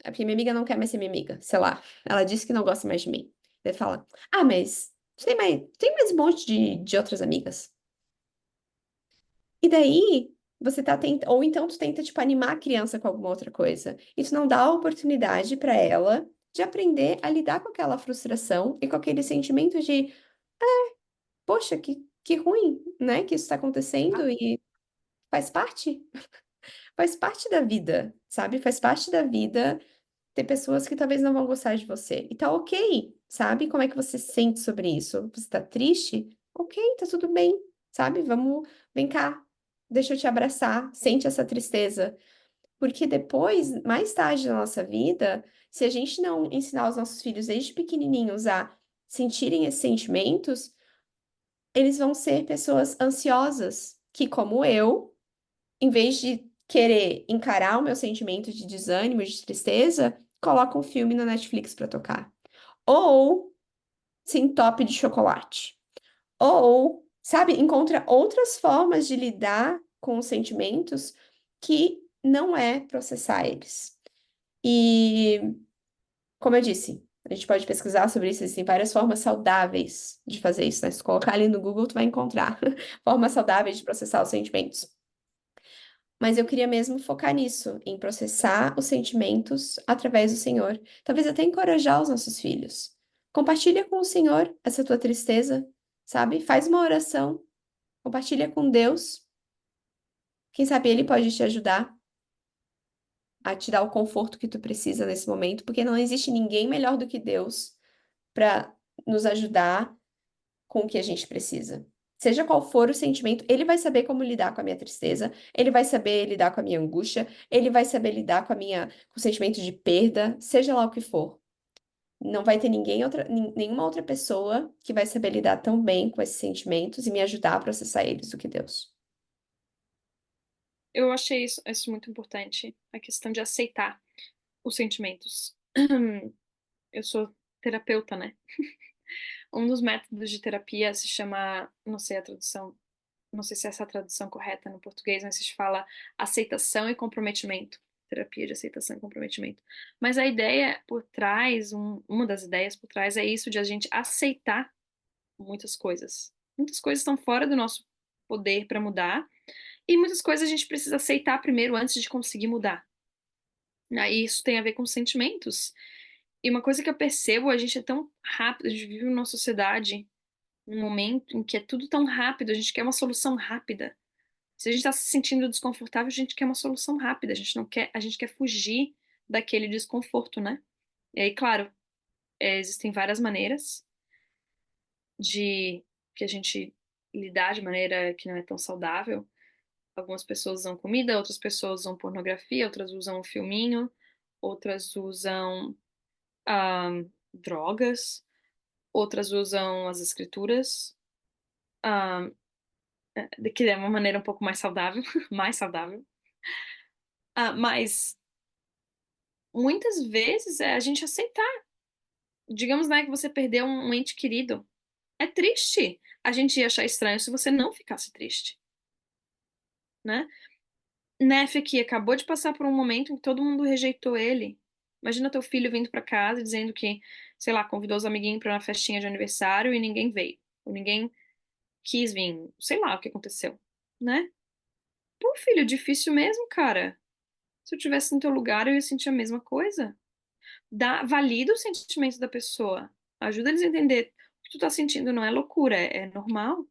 porque minha amiga não quer mais ser minha amiga, sei lá. Ela disse que não gosta mais de mim. Ele fala: "Ah, mas tem mais um monte de outras amigas." E daí, você tá tentando, ou então tu tenta, tipo, animar a criança com alguma outra coisa. Isso não dá a oportunidade para ela de aprender a lidar com aquela frustração e com aquele sentimento de, poxa, que ruim, né, que isso está acontecendo e faz parte, faz parte da vida, sabe? Faz parte da vida ter pessoas que talvez não vão gostar de você. E tá ok, sabe? Como é que você se sente sobre isso? Você tá triste? Ok, tá tudo bem, sabe? Vem cá, deixa eu te abraçar, sente essa tristeza. Porque depois, mais tarde na nossa vida, se a gente não ensinar os nossos filhos desde pequenininhos a sentirem esses sentimentos, eles vão ser pessoas ansiosas, que, como eu, em vez de querer encarar o meu sentimento de desânimo, de tristeza, coloca um filme na Netflix para tocar. Ou se entope de chocolate. Ou, sabe, encontra outras formas de lidar com os sentimentos que não é processar eles. E, como eu disse, a gente pode pesquisar sobre isso, existem várias formas saudáveis de fazer isso, né? Se colocar ali no Google, tu vai encontrar formas saudáveis de processar os sentimentos. Mas eu queria mesmo focar nisso, em processar os sentimentos através do Senhor. Talvez até encorajar os nossos filhos. Compartilha com o Senhor essa tua tristeza, sabe? Faz uma oração, compartilha com Deus. Quem sabe Ele pode te ajudar a te dar o conforto que tu precisa nesse momento, porque não existe ninguém melhor do que Deus para nos ajudar com o que a gente precisa. Seja qual for o sentimento, ele vai saber como lidar com a minha tristeza, ele vai saber lidar com a minha angústia, ele vai saber lidar com o sentimento de perda, seja lá o que for. Não vai ter nenhuma outra pessoa que vai saber lidar tão bem com esses sentimentos e me ajudar a processar eles do que Deus. Eu achei isso muito importante, a questão de aceitar os sentimentos. Eu sou terapeuta, né? Um dos métodos de terapia se chama, não sei a tradução, não sei se é essa a tradução correta no português, mas se fala aceitação e comprometimento. Terapia de aceitação e comprometimento. Mas a ideia por trás, uma das ideias por trás é isso de a gente aceitar muitas coisas. Muitas coisas estão fora do nosso poder para mudar, e muitas coisas a gente precisa aceitar primeiro antes de conseguir mudar. Aí isso tem a ver com sentimentos. E uma coisa que eu percebo, a gente é tão rápido, a gente vive numa sociedade, num momento em que é tudo tão rápido, a gente quer uma solução rápida. Se a gente está se sentindo desconfortável, a gente quer uma solução rápida, a gente não quer, a gente quer fugir daquele desconforto, né? E aí, claro, existem várias maneiras de que a gente lidar de maneira que não é tão saudável. Algumas pessoas usam comida, outras pessoas usam pornografia, outras usam um filminho, outras usam drogas, outras usam as escrituras, ah, que é uma maneira um pouco mais saudável, mais saudável. Mas muitas vezes é a gente aceitar. Digamos, né, que você perdeu um ente querido. É triste. A gente ia achar estranho se você não ficasse triste, né? Neff aqui acabou de passar por um momento em que todo mundo rejeitou ele. Imagina teu filho vindo pra casa e dizendo que, sei lá, convidou os amiguinhos pra uma festinha de aniversário e ninguém veio. Ou ninguém quis vir. Sei lá o que aconteceu, né? Pô, filho, difícil mesmo, cara. Se eu tivesse no teu lugar, eu ia sentir a mesma coisa. Valida o sentimento da pessoa. Ajuda eles a entender o que tu tá sentindo não é loucura, é normal.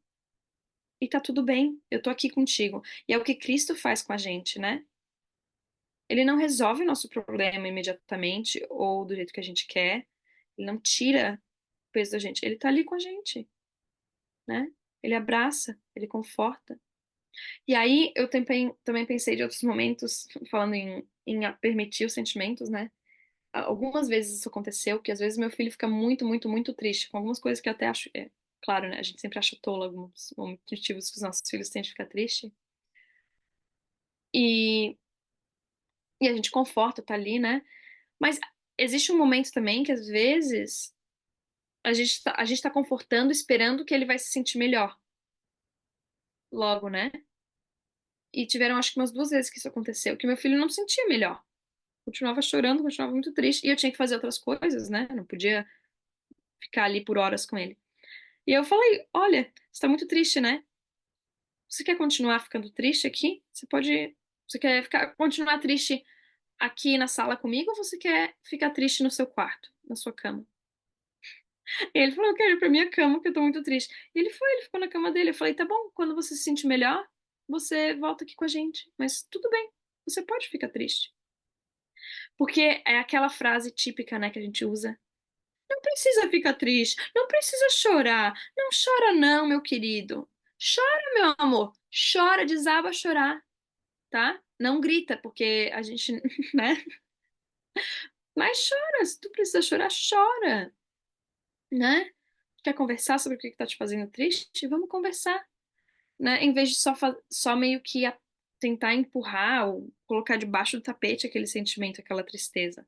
E tá tudo bem. Eu tô aqui contigo. E é o que Cristo faz com a gente, né? Ele não resolve o nosso problema imediatamente ou do jeito que a gente quer. Ele não tira o peso da gente. Ele tá ali com a gente, né? Ele abraça, ele conforta. E aí eu também pensei de outros momentos, falando em permitir os sentimentos, né? Algumas vezes isso aconteceu, que às vezes meu filho fica muito, muito, muito triste com algumas coisas que eu até acho, claro, né? A gente sempre acha tola alguns motivos que os nossos filhos têm de ficar triste. E, e a gente conforta, tá ali, né? Mas existe um momento também que às vezes a gente tá confortando, esperando que ele vai se sentir melhor logo, né? E tiveram acho que umas 2 vezes que isso aconteceu, que meu filho não se sentia melhor. Continuava chorando, continuava muito triste. E eu tinha que fazer outras coisas, né? Não podia ficar ali por horas com ele. E eu falei: Olha, você tá muito triste, né? Você quer continuar ficando triste aqui? Você pode. Você quer continuar triste aqui na sala comigo ou você quer ficar triste no seu quarto, na sua cama? E ele falou: Eu quero ir pra minha cama, porque eu tô muito triste. E ele ficou na cama dele. Eu falei: Tá bom, quando você se sentir melhor, você volta aqui com a gente. Mas tudo bem, você pode ficar triste. Porque é aquela frase típica, né, que a gente usa. Não precisa ficar triste, não precisa chorar. Não chora não, meu querido. Chora, meu amor. Chora, desaba a chorar, tá? Não grita, porque a gente, né? Mas chora, se tu precisa chorar, chora, né? Quer conversar sobre o que tá te fazendo triste? Vamos conversar, né? Em vez de só meio que tentar empurrar ou colocar debaixo do tapete aquele sentimento, aquela tristeza.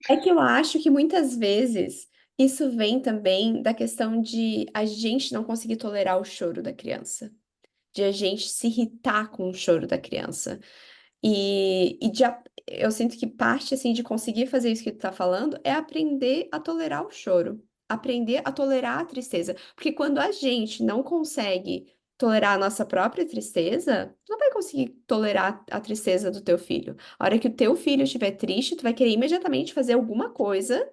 É que eu acho que muitas vezes isso vem também da questão de a gente não conseguir tolerar o choro da criança, de a gente se irritar com o choro da criança. Eu sinto que parte assim de conseguir fazer isso que tu tá falando é aprender a tolerar o choro, aprender a tolerar a tristeza, porque quando a gente não consegue tolerar a nossa própria tristeza, tu não vai conseguir tolerar a tristeza do teu filho. A hora que o teu filho estiver triste, tu vai querer imediatamente fazer alguma coisa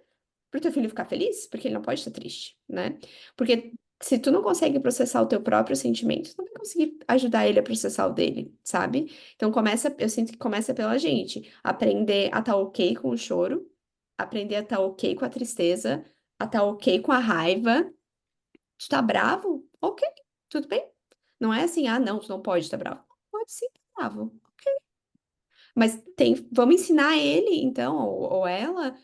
pro teu filho ficar feliz, porque ele não pode estar triste, né? Porque se tu não consegue processar o teu próprio sentimento, tu não vai conseguir ajudar ele a processar o dele, sabe? Então começa, eu sinto que começa pela gente, aprender a estar ok com o choro, aprender a estar ok com a tristeza, a estar ok com a raiva. Tu tá bravo? Ok, tudo bem. Não é assim, ah, não, tu não pode estar bravo. Pode sim estar bravo. Mas vamos ensinar ele, então, ou ela,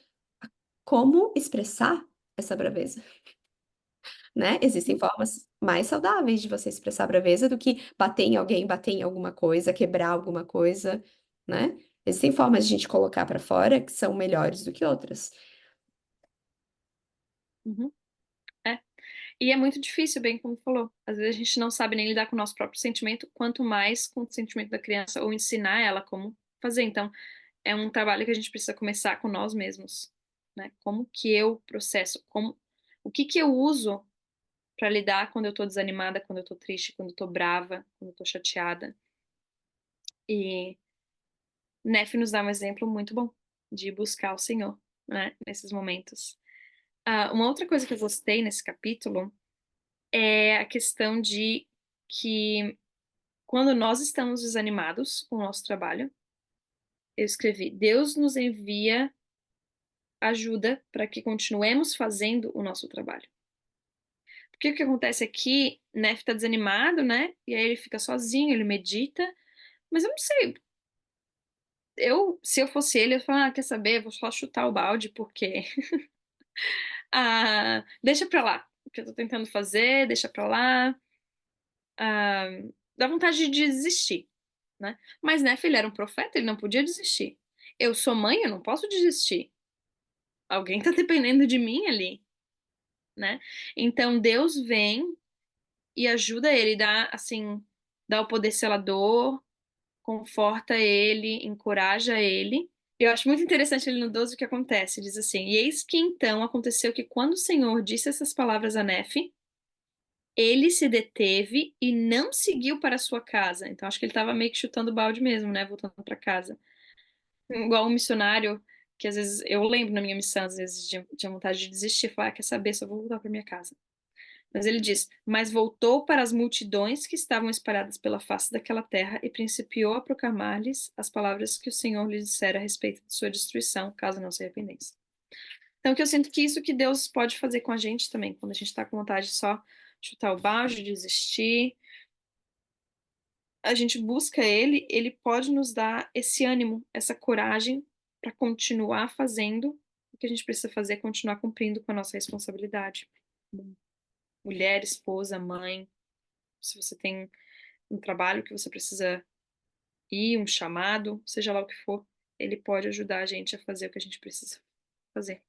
como expressar essa braveza, né? Existem formas mais saudáveis de você expressar braveza do que bater em alguém, bater em alguma coisa, quebrar alguma coisa, né? Existem formas de a gente colocar pra fora que são melhores do que outras. Uhum. É. E é muito difícil, bem como falou. Às vezes a gente não sabe nem lidar com o nosso próprio sentimento, quanto mais com o sentimento da criança, ou ensinar ela como fazer. Então, é um trabalho que a gente precisa começar com nós mesmos, né? Como que eu processo, o que que eu uso para lidar quando eu tô desanimada, quando eu tô triste, quando eu tô brava, quando eu tô chateada. E Neff nos dá um exemplo muito bom de buscar o Senhor, né? Nesses momentos. Uma outra coisa que eu gostei nesse capítulo é a questão de que quando nós estamos desanimados com o nosso trabalho, eu escrevi: Deus nos envia ajuda para que continuemos fazendo o nosso trabalho. Porque o que acontece aqui, Neff está desanimado, né? E aí ele fica sozinho, ele medita, mas eu não sei. Se eu fosse ele, eu ia falar: quer saber? Eu vou só chutar o balde, porque deixa pra lá. O que eu tô tentando fazer, deixa pra lá. Ah, dá vontade de desistir, né? Mas, né, ele era um profeta, ele não podia desistir. Eu sou mãe, eu não posso desistir. Alguém tá dependendo de mim ali, né? Então Deus vem e ajuda ele, dá o poder selador, conforta ele, encoraja ele. Eu acho muito interessante ele no 12 o que acontece. Diz assim: E eis que então aconteceu que quando o Senhor disse essas palavras a Nefe, ele se deteve e não seguiu para sua casa. Então acho que ele estava meio que chutando o balde mesmo, né? Voltando para casa. Igual um missionário, que às vezes eu lembro na minha missão, às vezes tinha vontade de desistir, falar: quer saber, só vou voltar para minha casa. Mas ele diz: Mas voltou para as multidões que estavam espalhadas pela face daquela terra e principiou a proclamar-lhes as palavras que o Senhor lhes dissera a respeito de sua destruição, caso não se arrependessem. Então, que eu sinto que isso que Deus pode fazer com a gente também, quando a gente está com vontade de só chutar o balde, desistir, a gente busca Ele, Ele pode nos dar esse ânimo, essa coragem para continuar fazendo o que a gente precisa fazer, continuar cumprindo com a nossa responsabilidade. Mulher, esposa, mãe, se você tem um trabalho que você precisa ir, um chamado, seja lá o que for, ele pode ajudar a gente a fazer o que a gente precisa fazer.